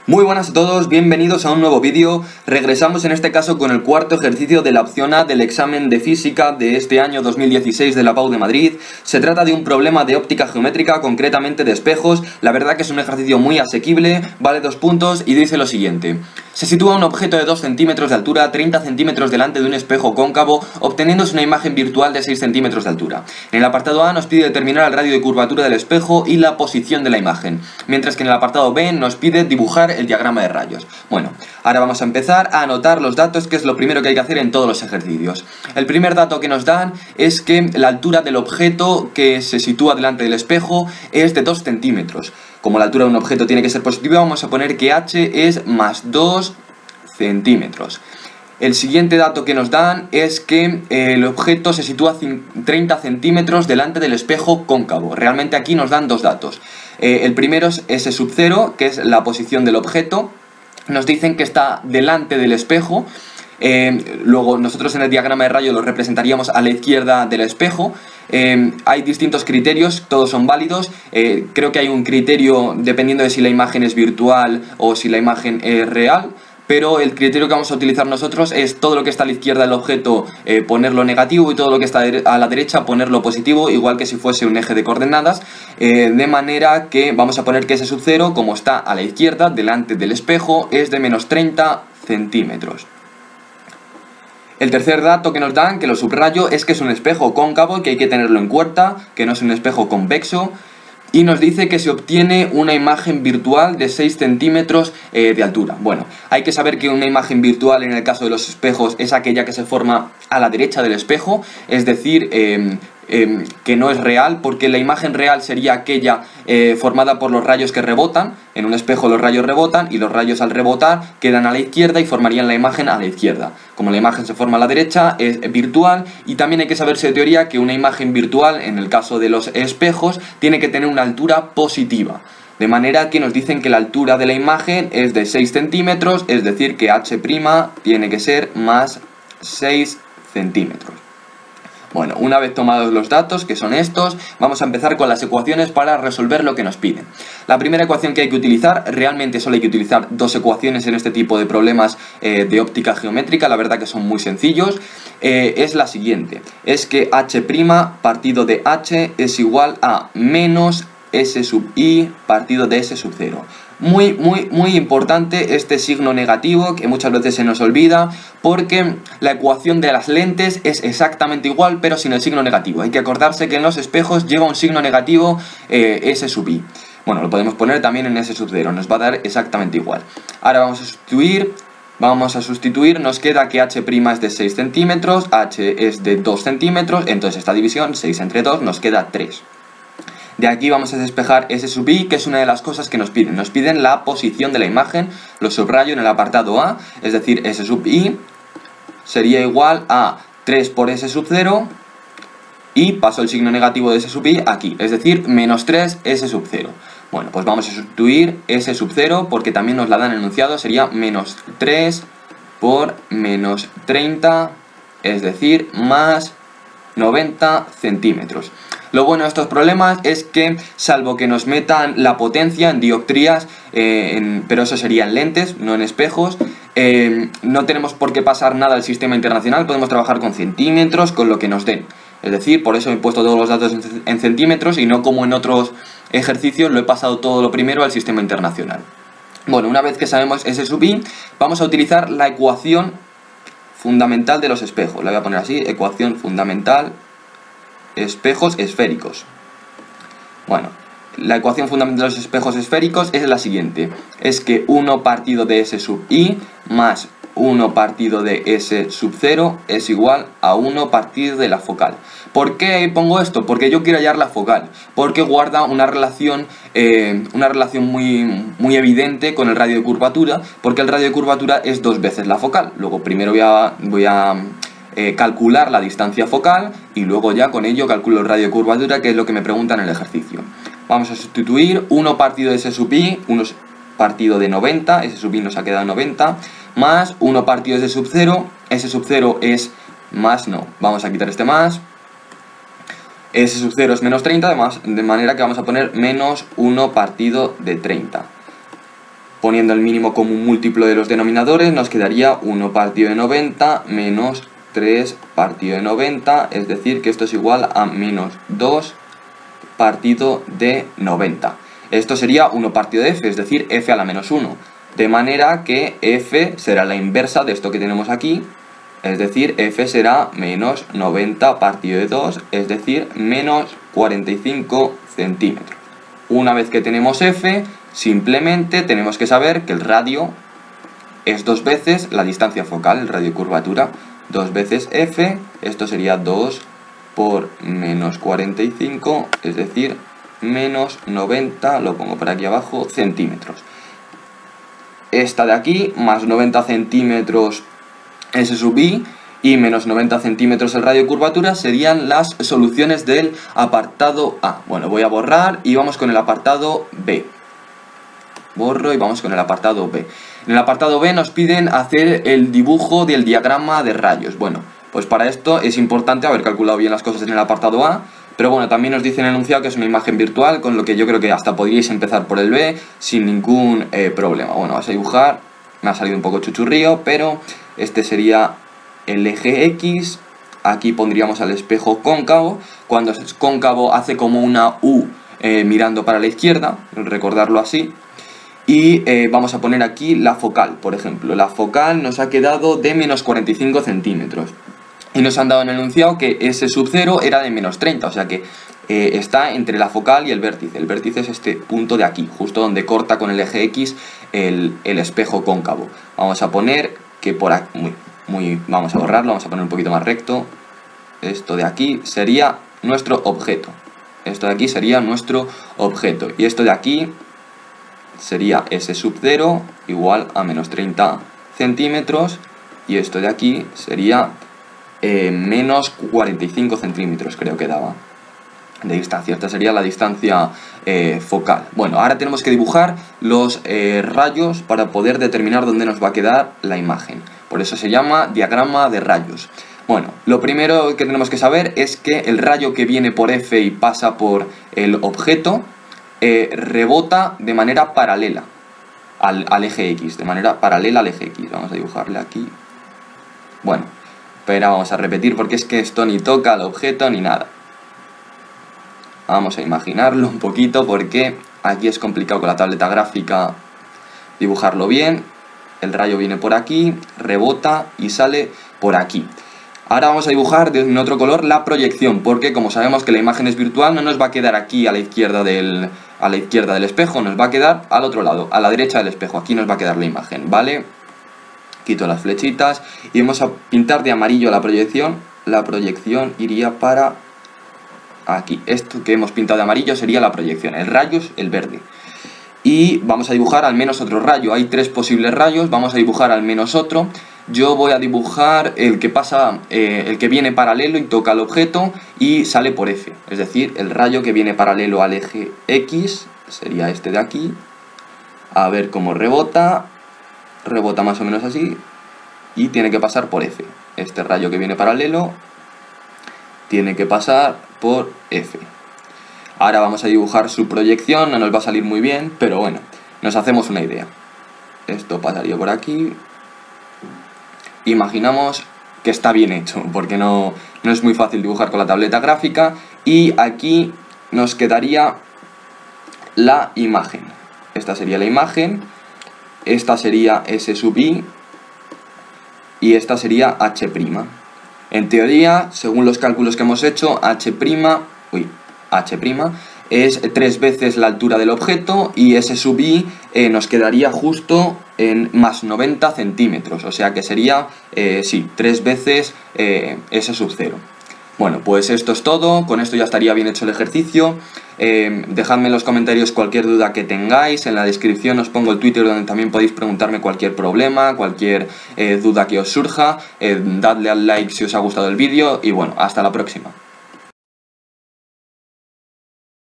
Muy buenas a todos, bienvenidos a un nuevo vídeo. Regresamos en este caso con el cuarto ejercicio de la opción A del examen de física de este año 2016 de la PAU de Madrid. Se trata de un problema de óptica geométrica, concretamente de espejos. La verdad que es un ejercicio muy asequible, vale 2 puntos y dice lo siguiente. Se sitúa un objeto de 2 centímetros de altura, 30 centímetros delante de un espejo cóncavo, obteniéndose una imagen virtual de 6 centímetros de altura. En el apartado A nos pide determinar el radio de curvatura del espejo y la posición de la imagen, mientras que en el apartado B nos pide dibujar el diagrama de rayos. Bueno, ahora vamos a empezar a anotar los datos, que es lo primero que hay que hacer en todos los ejercicios. El primer dato que nos dan es que la altura del objeto que se sitúa delante del espejo es de 2 centímetros. Como la altura de un objeto tiene que ser positiva, vamos a poner que h es más 2 centímetros. El siguiente dato que nos dan es que el objeto se sitúa 30 centímetros delante del espejo cóncavo. Realmente aquí nos dan dos datos. El primero es S sub 0, que es la posición del objeto. Nos dicen que está delante del espejo. Luego nosotros en el diagrama de rayo lo representaríamos a la izquierda del espejo. Hay distintos criterios, todos son válidos. Creo que hay un criterio dependiendo de si la imagen es virtual o si la imagen es real. Pero el criterio que vamos a utilizar nosotros es todo lo que está a la izquierda del objeto ponerlo negativo y todo lo que está a la derecha ponerlo positivo, igual que si fuese un eje de coordenadas, de manera que vamos a poner que S sub 0, como está a la izquierda, delante del espejo, es de menos 30 centímetros. El tercer dato que nos dan, que lo subrayo, es que es un espejo cóncavo, que hay que tenerlo en cuenta, que no es un espejo convexo. Y nos dice que se obtiene una imagen virtual de 6 centímetros de altura. Bueno, hay que saber que una imagen virtual en el caso de los espejos es aquella que se forma a la derecha del espejo, es decir, que no es real, porque la imagen real sería aquella formada por los rayos que rebotan. En un espejo los rayos rebotan y los rayos al rebotar quedan a la izquierda y formarían la imagen a la izquierda. Como la imagen se forma a la derecha es virtual, y también hay que saberse de teoría que una imagen virtual en el caso de los espejos tiene que tener una altura positiva. De manera que nos dicen que la altura de la imagen es de 6 centímetros, es decir que h' tiene que ser más 6 centímetros. Bueno, una vez tomados los datos, que son estos, vamos a empezar con las ecuaciones para resolver lo que nos piden. La primera ecuación que hay que utilizar, realmente solo hay que utilizar dos ecuaciones en este tipo de problemas de óptica geométrica, la verdad que son muy sencillos, es la siguiente, es que h' partido de h es igual a menos s sub i partido de s sub 0. Muy importante este signo negativo, que muchas veces se nos olvida, porque la ecuación de las lentes es exactamente igual, pero sin el signo negativo. Hay que acordarse que en los espejos lleva un signo negativo s sub i. Bueno, lo podemos poner también en s sub 0, nos va a dar exactamente igual. Ahora vamos a sustituir, nos queda que h' es de 6 centímetros, h es de 2 centímetros, entonces esta división, 6 entre 2, nos queda 3. De aquí vamos a despejar S sub i, que es una de las cosas que nos piden. Nos piden la posición de la imagen, lo subrayo en el apartado A, es decir, S sub i sería igual a 3 por S sub 0 y paso el signo negativo de S sub i aquí, es decir, menos 3 S sub 0. Bueno, pues vamos a sustituir S sub 0 porque también nos la dan enunciado, sería menos 3 por menos 30, es decir, más 90 centímetros. Lo bueno de estos problemas es que, salvo que nos metan la potencia en dioptrías, pero eso sería en lentes, no en espejos, no tenemos por qué pasar nada al sistema internacional, podemos trabajar con centímetros, con lo que nos den. Es decir, por eso he puesto todos los datos en centímetros y no como en otros ejercicios lo he pasado todo lo primero al sistema internacional. Bueno, una vez que sabemos S sub i, vamos a utilizar la ecuación fundamental de los espejos. La voy a poner así, ecuación fundamental, espejos esféricos. Bueno, la ecuación fundamental de los espejos esféricos es la siguiente. Es que 1 partido de S sub i más 1 partido de S sub 0 es igual a 1 partido de la focal. ¿Por qué pongo esto? Porque yo quiero hallar la focal. Porque guarda una relación muy evidente con el radio de curvatura. Porque el radio de curvatura es 2 veces la focal. Luego primero voy a calcular la distancia focal y luego ya con ello calculo el radio de curvatura, que es lo que me preguntan en el ejercicio. Vamos a sustituir 1 partido de S sub i, 1 partido de 90, S sub i nos ha quedado 90, más 1 partido de S sub 0, S sub 0 es más, no, vamos a quitar este más, S sub 0 es menos 30, además, de manera que vamos a poner menos 1 partido de 30. Poniendo el mínimo común múltiplo de los denominadores nos quedaría 1 partido de 90 menos 3 partido de 90, es decir que esto es igual a menos 2 partido de 90. Esto sería 1 partido de f, es decir, f a la menos 1. De manera que f será la inversa de esto que tenemos aquí, es decir, f será menos 90 partido de 2, es decir, menos 45 centímetros. Una vez que tenemos f, simplemente tenemos que saber que el radio es 2 veces la distancia focal, el radio de curvatura, 2 veces f, esto sería 2 por menos 45, es decir, menos 90, lo pongo por aquí abajo, centímetros. Esta de aquí, más 90 centímetros S sub i, y menos 90 centímetros el radio de curvatura, serían las soluciones del apartado A. Bueno, voy a borrar y vamos con el apartado B. Borro y vamos con el apartado B. En el apartado B nos piden hacer el dibujo del diagrama de rayos. Bueno, pues para esto es importante haber calculado bien las cosas en el apartado A, pero bueno, también nos dice en el enunciado que es una imagen virtual, con lo que yo creo que hasta podríais empezar por el B sin ningún problema. Bueno, vas a dibujar, me ha salido un poco chuchurrío, pero este sería el eje X, aquí pondríamos al espejo cóncavo, cuando es cóncavo hace como una U mirando para la izquierda, recordarlo así. Y vamos a poner aquí la focal, por ejemplo. La focal nos ha quedado de menos 45 centímetros. Y nos han dado en el enunciado que S sub 0 era de menos 30, o sea que está entre la focal y el vértice. El vértice es este punto de aquí, justo donde corta con el eje X el espejo cóncavo. Vamos a poner que por aquí, vamos a borrarlo, vamos a poner un poquito más recto. Esto de aquí sería nuestro objeto. Esto de aquí sería nuestro objeto. Y esto de aquí sería S sub 0 igual a menos 30 centímetros. Y esto de aquí sería menos 45 centímetros, creo que daba, de distancia. Esta sería la distancia focal. Bueno, ahora tenemos que dibujar los rayos para poder determinar dónde nos va a quedar la imagen. Por eso se llama diagrama de rayos. Bueno, lo primero que tenemos que saber es que el rayo que viene por F y pasa por el objeto rebota de manera paralela al eje X, de manera paralela al eje X. Vamos a dibujarle aquí. Bueno, pero vamos a repetir porque es que esto ni toca al objeto ni nada. Vamos a imaginarlo un poquito porque aquí es complicado con la tableta gráfica dibujarlo bien. El rayo viene por aquí, rebota y sale por aquí. Ahora vamos a dibujar en otro color la proyección, porque como sabemos que la imagen es virtual, no nos va a quedar aquí a la izquierda del espejo, nos va a quedar al otro lado, a la derecha del espejo. Aquí nos va a quedar la imagen, ¿vale? Quito las flechitas y vamos a pintar de amarillo la proyección. La proyección iría para aquí. Esto que hemos pintado de amarillo sería la proyección. El rayo es el verde. Y vamos a dibujar al menos otro rayo. Hay 3 posibles rayos. Vamos a dibujar al menos otro. Yo voy a dibujar el que pasa, el que viene paralelo y toca al objeto y sale por F. Es decir, el rayo que viene paralelo al eje X sería este de aquí. A ver cómo rebota. Rebota más o menos así y tiene que pasar por F. Este rayo que viene paralelo tiene que pasar por F. Ahora vamos a dibujar su proyección, no nos va a salir muy bien, pero bueno, nos hacemos una idea. Esto pasaría por aquí. Imaginamos que está bien hecho, porque no es muy fácil dibujar con la tableta gráfica. Y aquí nos quedaría la imagen. Esta sería la imagen. Esta sería S sub i y esta sería H'. En teoría, según los cálculos que hemos hecho, H' es 3 veces la altura del objeto y S sub i nos quedaría justo en más 90 centímetros, o sea que sería, sí, 3 veces S sub 0. Bueno, pues esto es todo, con esto ya estaría bien hecho el ejercicio. Dejadme en los comentarios cualquier duda que tengáis, en la descripción os pongo el Twitter donde también podéis preguntarme cualquier problema, cualquier duda que os surja. Dadle al like si os ha gustado el vídeo y bueno, hasta la próxima.